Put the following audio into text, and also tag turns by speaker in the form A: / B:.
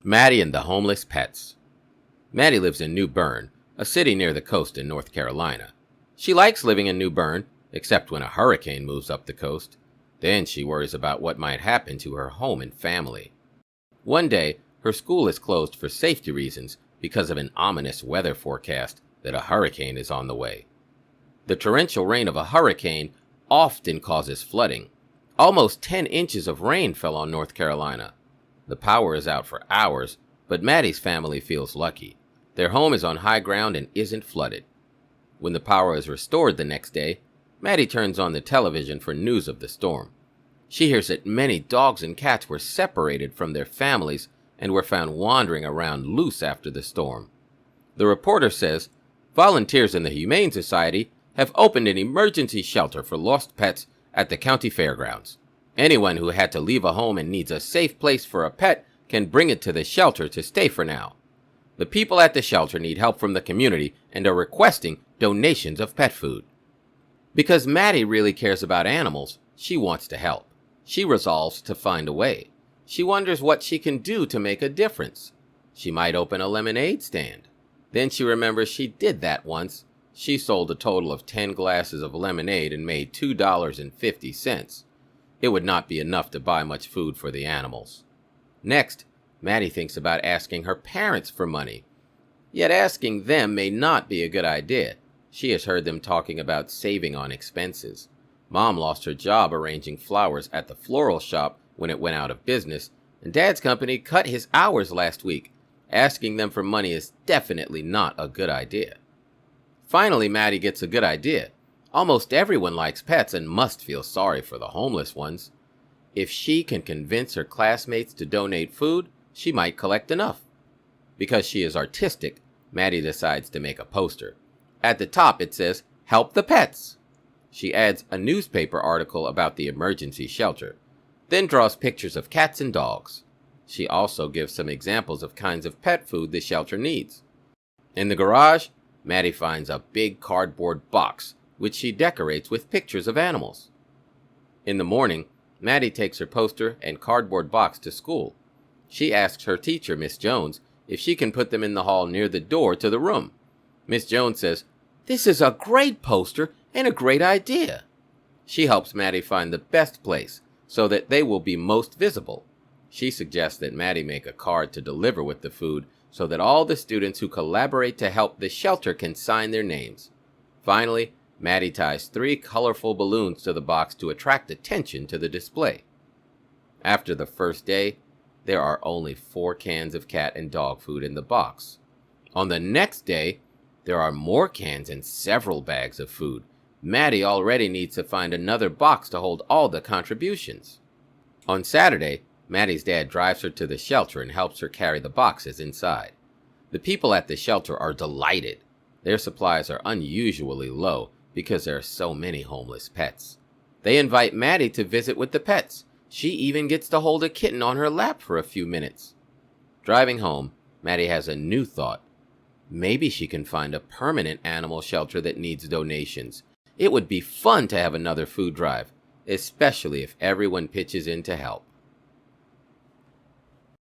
A: Maddie and the Homeless Pets. Maddie lives in New Bern, a city near the coast in North Carolina. She likes living in New Bern, except when a hurricane moves up the coast. Then she worries about what might happen to her home and family. One day, her school is closed for safety reasons because of an ominous weather forecast that a hurricane is on the way. The torrential rain of a hurricane often causes flooding. Almost 10 inches of rain fell on North Carolina. The power is out for hours, but Maddie's family feels lucky. Their home is on high ground and isn't flooded. When the power is restored the next day, Maddie turns on the television for news of the storm. She hears that many dogs and cats were separated from their families and were found wandering around loose after the storm. The reporter says, volunteers in the Humane Society have opened an emergency shelter for lost pets at the county fairgrounds. Anyone who had to leave a home and needs a safe place for a pet can bring it to the shelter to stay for now. The people at the shelter need help from the community and are requesting donations of pet food. Because Maddie really cares about animals, she wants to help. She resolves to find a way. She wonders what she can do to make a difference. She might open a lemonade stand. Then she remembers she did that once. She sold a total of 10 glasses of lemonade and made $2.50. It would not be enough to buy much food for the animals. Next, Maddie thinks about asking her parents for money. Yet asking them may not be a good idea. She has heard them talking about saving on expenses. Mom lost her job arranging flowers at the floral shop when it went out of business, and Dad's company cut his hours last week. Asking them for money is definitely not a good idea. Finally, Maddie gets a good idea. Almost everyone likes pets and must feel sorry for the homeless ones. If she can convince her classmates to donate food, she might collect enough. Because she is artistic, Maddie decides to make a poster. At the top it says, "Help the Pets." She adds a newspaper article about the emergency shelter, then draws pictures of cats and dogs. She also gives some examples of kinds of pet food the shelter needs. In the garage, Maddie finds a big cardboard box, which she decorates with pictures of animals. In the morning, Maddie takes her poster and cardboard box to school. She asks her teacher, Miss Jones, if she can put them in the hall near the door to the room. Miss Jones says, "This is a great poster and a great idea." She helps Maddie find the best place so that they will be most visible. She suggests that Maddie make a card to deliver with the food so that all the students who collaborate to help the shelter can sign their names. Finally, Maddie ties 3 colorful balloons to the box to attract attention to the display. After the first day, there are only 4 cans of cat and dog food in the box. On the next day, there are more cans and several bags of food. Maddie already needs to find another box to hold all the contributions. On Saturday, Maddie's dad drives her to the shelter and helps her carry the boxes inside. The people at the shelter are delighted. Their supplies are unusually low because there are so many homeless pets. They invite Maddie to visit with the pets. She even gets to hold a kitten on her lap for a few minutes. Driving home, Maddie has a new thought. Maybe she can find a permanent animal shelter that needs donations. It would be fun to have another food drive, especially if everyone pitches in to help.